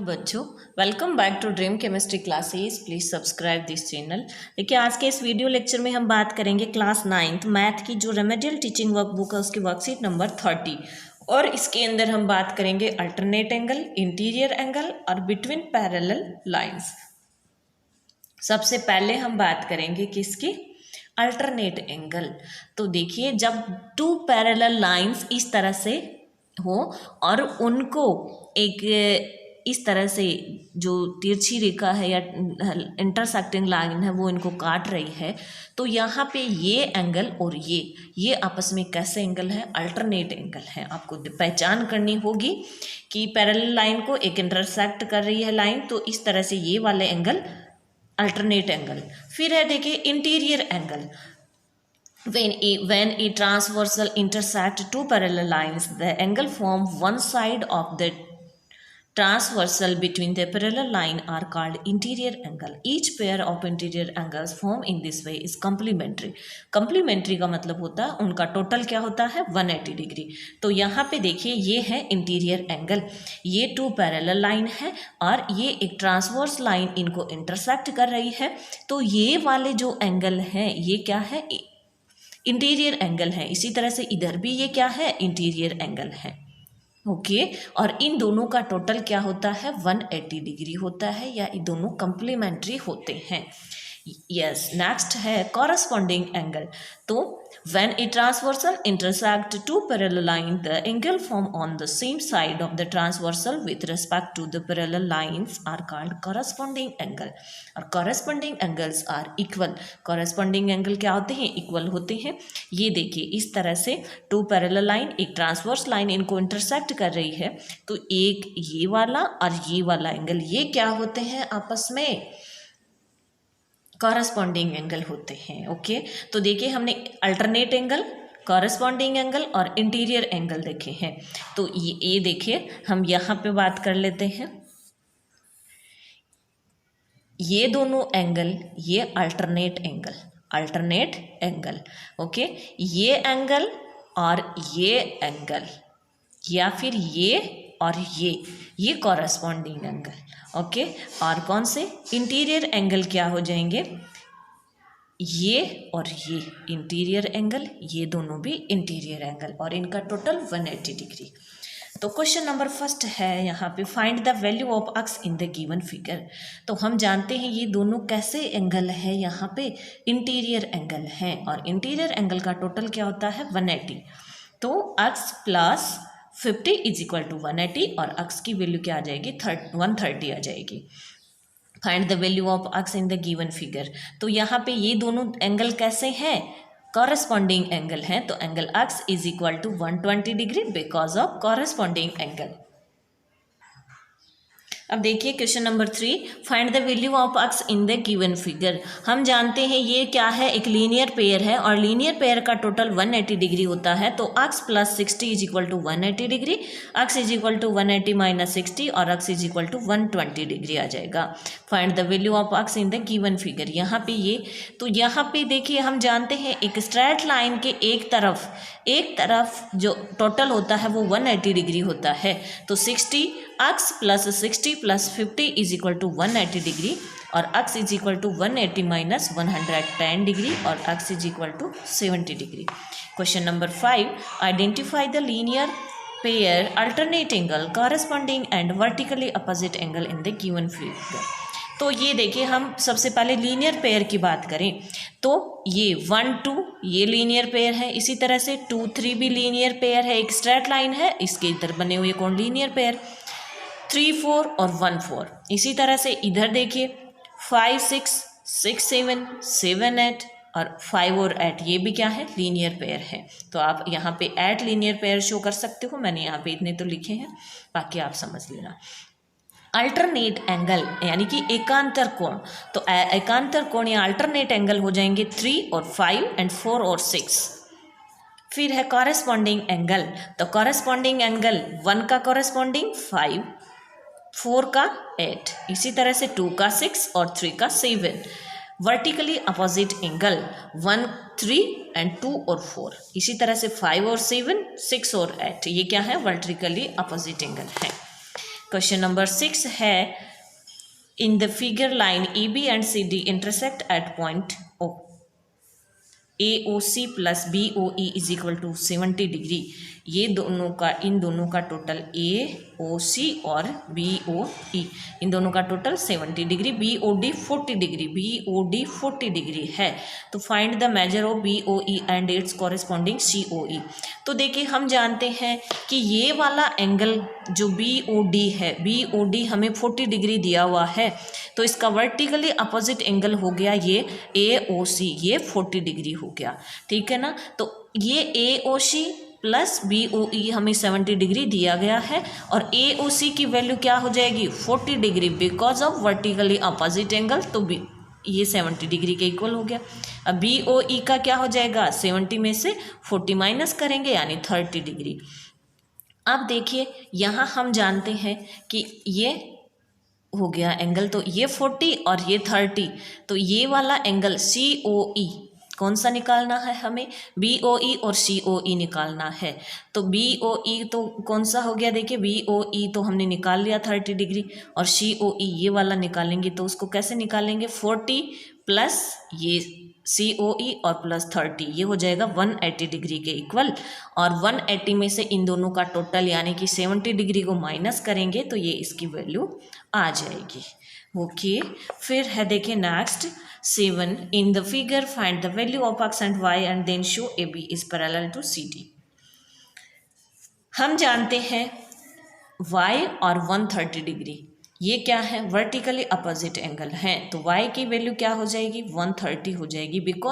बच्चों, welcome back to dream chemistry classes. Please subscribe this channel. देखिए, आज के इस वीडियो लेक्चर में हम बात करेंगे क्लास 9th मैथ की जो रेमेडियल टीचिंग वर्कबुक है उसकी वर्कशीट नंबर 30 और इसके अंदर हम बात करेंगे अल्टरनेट एंगल, इंटीरियर एंगल और बिटवीन पैरेलल लाइंस। सबसे पहले हम बात करेंगे किसकी? Alternate angle. तो देखिए, जब टू पैरेलल लाइंस इस तरह से हो और उनको एक इस तरह से जो तिरछी रेखा है या इंटरसेक्टिंग लाइन है वो इनको काट रही है, तो यहाँ पे ये एंगल और ये आपस में कैसे एंगल है? अल्टरनेट एंगल है। आपको पहचान करनी होगी कि पैरेलल लाइन को एक इंटरसेक्ट कर रही है लाइन, तो इस तरह से ये वाले एंगल अल्टरनेट एंगल। फिर है देखिए interior angle. When a transversal intersect two parallel lines, the angle formed one side of the transversal between the parallel line are called interior angle. Each pair of interior angles formed in this way is complementary. Complementary का मतलब होता है उनका total क्या होता है? 180 degree. तो यहाँ पे देखिए, ये है इंटीरियर एंगल, ये टू पैरेलल लाइन है और ये एक ट्रांसवर्स लाइन इनको इंटरसेक्ट कर रही है। तो ये वाले जो एंगल हैं ये क्या है? इंटीरियर एंगल है। इसी तरह से इधर भी ये क्या है? इंटीरियर एंगल है। ओके और इन दोनों का टोटल क्या होता है? 180 डिग्री होता है, या ये दोनों कंप्लीमेंट्री होते हैं। यस, नेक्स्ट है कॉरस्पॉन्डिंग एंगल। तो when a transversal intersect two parallel lines, the angle formed on the same side of the transversal with respect to the parallel lines are called corresponding angle. और corresponding angles are equal. corresponding angle क्या होते हैं? Equal होते हैं। ये देखिए, इस तरह से टू पैरेलल लाइन एक ट्रांसवर्स लाइन इनको इंटरसेक्ट कर रही है, तो एक ये वाला और ये वाला एंगल ये क्या होते हैं? आपस में कॉरस्पॉन्डिंग एंगल होते हैं। ओके, तो देखिए हमने अल्टरनेट एंगल, कॉरस्पॉन्डिंग एंगल और इंटीरियर एंगल देखे हैं। तो ये देखिए, हम यहाँ पे बात कर लेते हैं। ये दोनों एंगल, ये alternate angle, alternate angle. Okay, ये एंगल और ये एंगल, या फिर ये और ये कॉरस्पॉन्डिंग एंगल। ओके, और कौन से? इंटीरियर एंगल क्या हो जाएंगे? ये और ये इंटीरियर एंगल, ये दोनों भी इंटीरियर एंगल और इनका टोटल 180 डिग्री। तो क्वेश्चन नंबर फर्स्ट है यहाँ पे, find the value of x in the given figure. तो हम जानते हैं ये दोनों कैसे एंगल है? यहाँ पे इंटीरियर एंगल है और इंटीरियर एंगल का टोटल क्या होता है? 180। तो x plus 50 is equal to 180 और एक्स की वैल्यू क्या आ जाएगी? 130 आ जाएगी। Find the value of x in the given figure. तो यहाँ पे ये दोनों एंगल कैसे हैं? कॉरस्पॉन्डिंग एंगल हैं। तो angle x is equal to 120 degree because of corresponding angle. अब देखिए question number 3, find the value of x in the given figure. हम जानते हैं ये क्या है? एक लीनियर पेयर है और लीनियर पेयर का टोटल 180 डिग्री होता है। तो x plus 60 is equal to 180 degree, X is equal to 180 minus 60 और X is equal to 120 degree आ जाएगा। Find the value of x in the given figure. यहाँ पे ये, तो यहाँ पे देखिए हम जानते हैं एक स्ट्रेट लाइन के एक तरफ जो टोटल होता है वो 180 डिग्री होता है। तो 60 X plus 60 plus 50 is equal to 180 degree और X is equal to 180 minus 110 degree और X is equal to 70 degree. Question number 5, identify the linear pair alternate angle corresponding and vertically opposite angle in the given figure. तो ये देखिए, हम सबसे पहले linear pair की बात करें तो ये 1 2 ये लीनियर पेयर है, इसी तरह से 2 3 भी लीनियर पेयर है, एक स्ट्रेट लाइन है, इसके इधर बने हुए कौन? Linear pair. 3 4 और 1 4। इसी तरह से इधर देखिए 5 6 6 7 7 8 और 5 और 8 ये भी क्या है? लीनियर पेयर है। तो आप यहाँ पे 8 लीनियर पेयर शो कर सकते हो। मैंने यहाँ पे इतने तो लिखे हैं, बाकी आप समझ लेना। अल्टरनेट एंगल यानी कि एकांतर कोण। तो एकांतर कोण या अल्टरनेट एंगल हो जाएंगे 3 और 5 एंड 4 और 6। फिर है कॉरेस्पॉन्डिंग एंगल। तो कॉरेस्पॉन्डिंग एंगल 1 का कॉरेस्पॉन्डिंग 5, 4 का 8, इसी तरह से 2 का 6 और 3 का 7। वर्टिकली अपोजिट एंगल 1 3 एंड 2 और 4, इसी तरह से 5 और 7 6 और 8 ये क्या है? वर्टिकली अपोजिट एंगल है। क्वेश्चन नंबर 6 है, in the figure line AB and CD intersect at point O, AOC plus BOE is equal to 70 degree. ये दोनों का, इन दोनों का टोटल AOC और BOE, इन दोनों का total 70 degree, BOD 40 degree, BOD 40 degree है। तो find the measure of BOE and its corresponding COE। तो देखिए हम जानते हैं कि ये वाला एंगल जो BOD है, BOD हमें 40 डिग्री दिया हुआ है, तो इसका वर्टिकली अपोजिट एंगल हो गया ये AOC, ये 40 डिग्री हो गया, ठीक है ना। तो ये AOC प्लस BOE हमें 70 डिग्री दिया गया है और AOC की वैल्यू क्या हो जाएगी 40 degree because of vertically opposite angle, तो ये 70 डिग्री के इक्वल हो गया। अब BOE का क्या हो जाएगा, 70 में से 40 माइनस करेंगे यानी 30 डिग्री। अब देखिए यहाँ हम जानते हैं कि ये हो गया एंगल, तो ये 40 और ये 30, तो ये वाला एंगल COE कौन सा निकालना है हमें, BOE और COE निकालना है। तो BOE तो कौन सा हो गया, देखिए BOE तो हमने निकाल लिया 30 डिग्री, और COE ये वाला निकालेंगे, तो उसको कैसे निकालेंगे, 40 प्लस ये COE और प्लस 30, ये हो जाएगा 180 डिग्री के इक्वल। और 180 में से इन दोनों का टोटल यानी कि 70 डिग्री को माइनस करेंगे तो ये इसकी वैल्यू आ जाएगी। ओके, फिर है देखिए next 7, in the figure find the value of x and y and then show AB is parallel to CD। हम जानते हैं y और 130 डिग्री ये क्या है, वर्टिकली अपोजिट एंगल है, तो y की वैल्यू क्या हो जाएगी 130 हो जाएगी बिकॉज